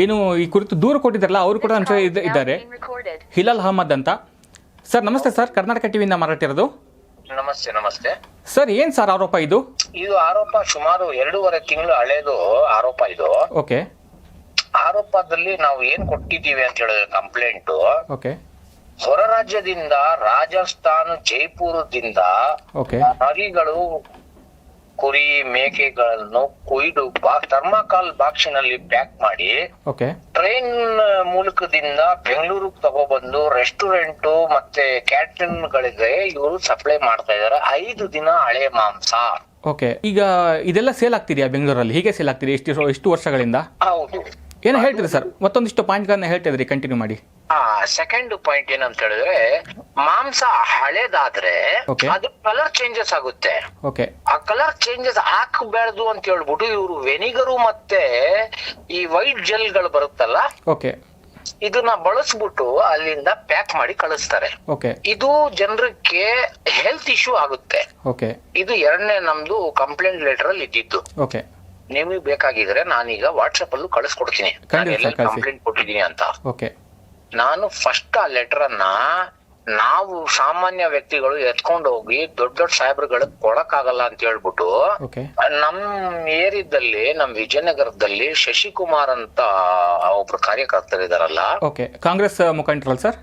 ಏನು ಈ ಕುರಿತು ದೂರು ಕೊಟ್ಟಿದ್ದಾರಲ್ಲ ಅವರು ಕೂಡ ನಮ್ಮ ಜೊತೆ ಇದ್ದಾರೆ. ಹಿಲಾಲ್ ಅಹಮದ್ ಅಂತ. ಸರ್ ನಮಸ್ತೆ ಸರ್, ಕರ್ನಾಟಕ ಟಿವಿಯಿಂದ ಮಾರಾಟಿರೋದು. ನಮಸ್ತೆ. ನಮಸ್ತೆ ಸರ್, ಏನ್ ಸರ್ ಆರೋಪ ಇದು? ಇದು ಆರೋಪ ಸುಮಾರು 2.5 ತಿಂಗಳು ಹಳೇದು ಆರೋಪ. ಇದು ಓಕೆ. ಆರೋಪದಲ್ಲಿ ನಾವು ಏನ್ ಕೊಟ್ಟಿದ್ದೀವಿ ಅಂತ ಹೇಳಿದ್ರೆ ಕಂಪ್ಲೇಂಟ್, ಓಕೆ ಹೊರ ರಾಜ್ಯದಿಂದ ರಾಜಸ್ಥಾನ್ ಜೈಪುರದಿಂದ ಓಕೆ ಮರಿಗಳು ಕುರಿ ಮೇಕೆಗಳನ್ನು ಕೊಯ್ದು ಥರ್ಮಾಕಾಲ್ ಬಾಕ್ಸಿನಲ್ಲಿ ಪ್ಯಾಕ್ ಮಾಡಿ ಓಕೆ ಟ್ರೈನ್ ಮೂಲಕದಿಂದ ಬೆಂಗಳೂರಿಗೆ ತಗೊಬಂದು ರೆಸ್ಟೋರೆಂಟ್ ಮತ್ತೆ ಕ್ಯಾಟರಿಂಗ್ ಗಳಿಗೆ ಇವರು ಸಪ್ಲೈ ಮಾಡ್ತಾ ಇದಾರೆ. 5 ದಿನ ಹಳೆ ಮಾಂಸ. ಓಕೆ. ಈಗ ಇದೆಲ್ಲ ಸೇಲ್ ಆಗ್ತಿದೆಯಾ ಬೆಂಗಳೂರಲ್ಲಿ? ಹೀಗೆ ಸೇಲ್ ಆಗ್ತಿದೆ ಎಷ್ಟು ವರ್ಷಗಳಿಂದ? ಹೌದು. ಏನೋ ಹೇಳ್ತೀರಿ ಸರ್, ಮತ್ತೊಂದಿಷ್ಟು ಪಾಯಿಂಟ್ಗಳನ್ನ ಹೇಳ್ತಿದ್ರಿ, ಕಂಟಿನ್ಯೂ ಮಾಡಿ. ಸೆಕೆಂಡ್ ಪಾಯಿಂಟ್ ಏನಂತ ಹೇಳಿದ್ರೆ, ಮಾಂಸ ಹಳೇದಾದ್ರೆ Okay. ಅದು ಕಲರ್ ಚೇಂಜಸ್ ಆಗುತ್ತೆ. ಓಕೆ ಆ ಕಲರ್ ಚೇಂಜಸ್ ಹಾಕಬಾರ್ದು ಅಂತ ಹೇಳ್ಬಿಟ್ಟು ಇವರು ವೆನಿಗರು ಮತ್ತೆ ಈ ವೈಟ್ ಜೆಲ್ಗಳು ಬರುತ್ತಲ್ಲ, ಓಕೆ ಇದನ್ನ ಬಳಸ್ಬಿಟ್ಟು ಅಲ್ಲಿಂದ ಪ್ಯಾಕ್ ಮಾಡಿ ಕಳಿಸ್ತಾರೆ. ಓಕೆ ಇದು ಜನರಿಗೆ ಹೆಲ್ತ್ ಇಶ್ಯೂ ಆಗುತ್ತೆ. ಓಕೆ ಇದು ಎರಡನೇ ನಮ್ದು ಕಂಪ್ಲೇಂಟ್ ಲೆಟರ್ ಅಲ್ಲಿ ಇದ್ದಿದ್ದು. ಓಕೆ. ನಿಮಗೆ ಬೇಕಾಗಿದ್ರೆ ನಾನೀಗ ವಾಟ್ಸ್ಆಪ್ ಅಲ್ಲೂ ಕಳಿಸ್ಕೊಡ್ತೀನಿ, ಖಂಡಿತ ನಾನು ಕಳ್ಸಿ. ಕಂಪ್ಲೇಂಟ್ ಕೊಟ್ಟಿದ್ದೀನಿ ಅಂತ. ಓಕೆ ನಾನು ಫಸ್ಟ್ ಆ ಲೆಟರ್ ಅನ್ನ ನಾವು ಸಾಮಾನ್ಯ ವ್ಯಕ್ತಿಗಳು ಎತ್ಕೊಂಡು ಹೋಗಿ ದೊಡ್ಡ ದೊಡ್ಡ ಸಾಹೇಬ್ರುಗಳಿಗೆ ಕೊಡಕ್ಕಾಗಲ್ಲ ಅಂತ ಹೇಳ್ಬಿಟ್ಟು, ಓಕೆ ನಮ್ ಏರಿಯಾದಲ್ಲಿ ನಮ್ ವಿಜಯನಗರದಲ್ಲಿ ಶಶಿಕುಮಾರ್ ಅಂತ ಒಬ್ರು ಕಾರ್ಯಕರ್ತರಿದಾರಲ್ಲ, ಓಕೆ. ಕಾಂಗ್ರೆಸ್ ಮುಖಂಡರಲ್ಲ ಸರ್?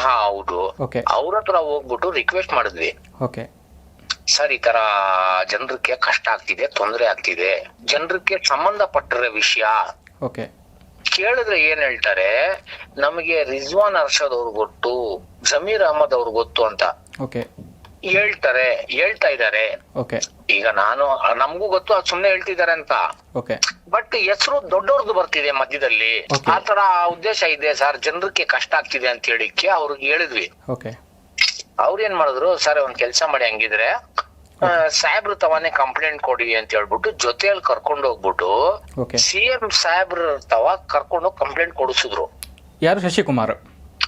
ಹೌದು, ಓಕೆ ಅವ್ರ ಹತ್ರ ಹೋಗ್ಬಿಟ್ಟು ರಿಕ್ವೆಸ್ಟ್ ಮಾಡಿದ್ವಿ. ಓಕೆ ಸರ್, ಈ ತರ ಜನರಿಗೆ ಕಷ್ಟ ಆಗ್ತಿದೆ, ತೊಂದರೆ ಆಗ್ತಿದೆ, ಜನರಿಗೆ ಸಂಬಂಧಪಟ್ಟಿರೋ ವಿಷಯ ಓಕೆ ಕೇಳಿದ್ರೆ ಏನ್ ಹೇಳ್ತಾರೆ, ನಮಗೆ ರಿಜ್ವಾನ್ ಅರ್ಷದ್ ಅವ್ರು ಗೊತ್ತು, ಜಮೀರ್ ಅಹಮದ್ ಅವ್ರು ಗೊತ್ತು ಅಂತ ಓಕೆ ಹೇಳ್ತಾ ಇದಾರೆ. ಓಕೆ ಈಗ ನಾನು ನಮಗೂ ಗೊತ್ತು ಅದು ಸುಮ್ನೆ ಹೇಳ್ತಿದ್ದಾರೆ ಅಂತ, ಓಕೆ ಬಟ್ ಹೆಸರು ದೊಡ್ಡವ್ರದ್ದು ಬರ್ತಿದೆ ಮಧ್ಯದಲ್ಲಿ. Okay. ಆತರ ಉದ್ದೇಶ ಇದೆ ಸರ್, ಜನರಿಗೆ ಕಷ್ಟ ಆಗ್ತಿದೆ ಅಂತ ಹೇಳಿಕ್ಕೆ ಅವ್ರಿಗೆ ಹೇಳಿದ್ವಿ. ಓಕೆ ಅವ್ರ ಏನ್ ಮಾಡಿದ್ರು, ಸರ್ ಒಂದ್ ಕೆಲ್ಸ ಮಾಡಿ, ಹಂಗಿದ್ರೆ ಸಾಹೇಬ್ರು ತವಾನೆ ಕಂಪ್ಲೇಂಟ್ ಕೊಡಿ ಅಂತ ಹೇಳ್ಬಿಟ್ಟು ಜೊತೆಯಲ್ಲಿ ಕರ್ಕೊಂಡು ಹೋಗ್ಬಿಟ್ಟು ಓಕೆ. ಸಿಎಂ ಸಾಹೇಬ್ರ ತವ ಕರ್ಕೊಂಡು ಕಂಪ್ಲೇಂಟ್ ಕೊಡಿಸಿದ್ರು. ಯಾರು? ಶಶಿಕುಮಾರ್?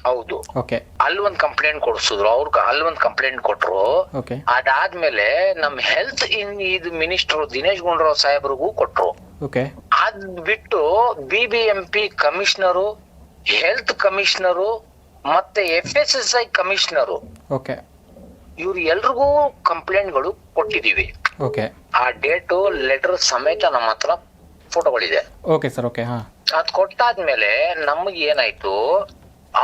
ಹೌದು. ಓಕೆ ಅಲ್ಲಿ ಒಂದ್ ಕಂಪ್ಲೇಂಟ್ ಕೊಡಿಸಿದ್ರು, ಅಲ್ಲಿ ಒಂದ್ ಕಂಪ್ಲೇಂಟ್ ಕೊಟ್ರು. ಓಕೆ ಅದಾದ್ಮೇಲೆ ನಮ್ ಹೆಲ್ತ್ ಇದು ಮಿನಿಸ್ಟರ್ ದಿನೇಶ್ ಗುಂಡೂರಾವ್ ಸಾಹೇಬ್ರಿಗೂ ಕೊಟ್ರು. ಓಕೆ ಅದ್ ಬಿಟ್ಟು BBMP ಕಮಿಷನರು, ಹೆಲ್ತ್ ಕಮಿಷನರು ಮತ್ತೆ FSSI ಕಮಿಷನರು, ಓಕೆ ಇವ್ರು ಎಲ್ರಿಗೂ ಕಂಪ್ಲೇಂಟ್ಗಳು ಕೊಟ್ಟಿದೀವಿ. ಓಕೆ ಆ ಡೇಟು ಲೆಟರ್ ಸಮೇತ ನಮ್ಮ ಹತ್ರ ಫೋಟೋಗಳಿದೆ. Okay sir. ಓಕೆ ಹಾ ಅದ್ ಕೊಟ್ಟಾದ್ಮೇಲೆ ನಮಗೆ ಏನಾಯ್ತು,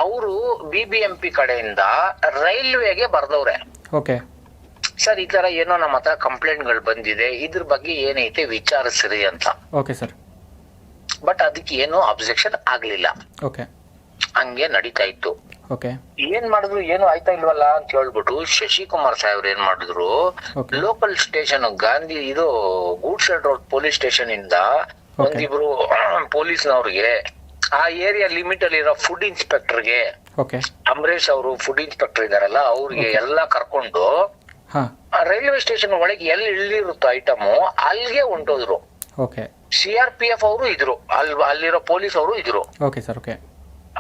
ಅವರು BBMP ಕಡೆಯಿಂದ ರೈಲ್ವೆಗೆ ಬರ್ದವ್ರೆ, ಓಕೆ ಸರ್ ಈ ತರ ಏನೋ ನಮ್ಮ ಹತ್ರ ಕಂಪ್ಲೇಂಟ್ಗಳು ಬಂದಿದೆ, ಇದ್ರ ಬಗ್ಗೆ ಏನೈತೆ ವಿಚಾರಿಸ್ರಿ ಅಂತ. Okay sir. ಬಟ್ ಅದಕ್ಕೆ ಏನು ಅಬ್ಜೆಕ್ಷನ್ ಆಗ್ಲಿಲ್ಲ, ಓಕೆ ಹಂಗೆ ನಡೀತಾ ಇತ್ತು. ಓಕೆ ಏನ್ ಮಾಡಿದ್ರು, ಏನು ಆಯ್ತಾ ಇಲ್ವಲ್ಲ ಅಂತ ಹೇಳ್ಬಿಟ್ಟು ಶಶಿಕುಮಾರ್ ಸಾಹೇಬ್ರು ಏನ್ ಮಾಡಿದ್ರು, Okay. ಲೋಕಲ್ ಸ್ಟೇಷನ್ ಗಾಂಧಿ ಇದು ಗೂಡ್ಶೆಡ್ ರೋಡ್ ಪೊಲೀಸ್ ಸ್ಟೇಷನ್ ಇಂದ ಒಂದಿಬ್ರು ಪೊಲೀಸ್ನವ್ರಿಗೆ, ಆ ಏರಿಯಾ ಲಿಮಿಟ್ ಅಲ್ಲಿ ಇರೋ ಫುಡ್ ಇನ್ಸ್ಪೆಕ್ಟರ್ಗೆ, ಓಕೆ ಅಂಬರೀಶ್ ಅವರು ಫುಡ್ ಇನ್ಸ್ಪೆಕ್ಟರ್ ಇದಾರಲ್ಲ, ಅವ್ರಿಗೆ ಎಲ್ಲಾ ಕರ್ಕೊಂಡು ಹಾ ರೈಲ್ವೆ ಸ್ಟೇಷನ್ ಒಳಗೆ ಎಲ್ಲಿ ಇಳಿರುತ್ತೋ ಐಟಮು ಅಲ್ಲಿಗೆ ಹೊಂಟೋದ್ರು. ಓಕೆ CRPF ಅವರು ಇದ್ರು, ಅಲ್ಲಿರೋ ಪೊಲೀಸ್ ಅವರು ಇದ್ರು. Okay sir. ಓಕೆ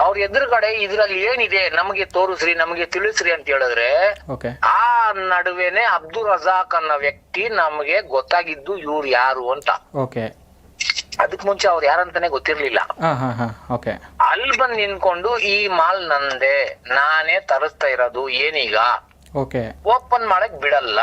ಅವ್ರ ಎದುರುಗಡೆ ಇದ್ರಲ್ಲಿ ಏನಿದೆ ನಮಗೆ ತೋರಿಸ್ರಿ, ನಮಗೆ ತಿಳಿಸ್ರಿ ಅಂತ ಹೇಳಿದ್ರೆ, ಓಕೆ ಆ ನಡುವೆನೆ ಅಬ್ದುಲ್ ರಜಾಕ್ ಅನ್ನೋ ವ್ಯಕ್ತಿ ನಮಗೆ ಗೊತ್ತಾಗಿದ್ದು ಇವ್ರು ಯಾರು ಅಂತ. ಓಕೆ ಅದಕ್ ಮುಂಚೆ ಅವ್ರು ಯಾರಂತಾನೆ ಗೊತ್ತಿರ್ಲಿಲ್ಲ. ಹಾ ಹಾ ಹಾ ಓಕೆ ಅಲ್ಲಿ ಬಂದ್ ನಿನ್ಕೊಂಡು ಈ ಮಾಲ್ ನಂದೆ, ನಾನೇ ತರಿಸ್ತಾ ಇರೋದು, ಏನೀಗ ಓಕೆ ಓಪನ್ ಮಾಡಕ್ ಬಿಡಲ್ಲ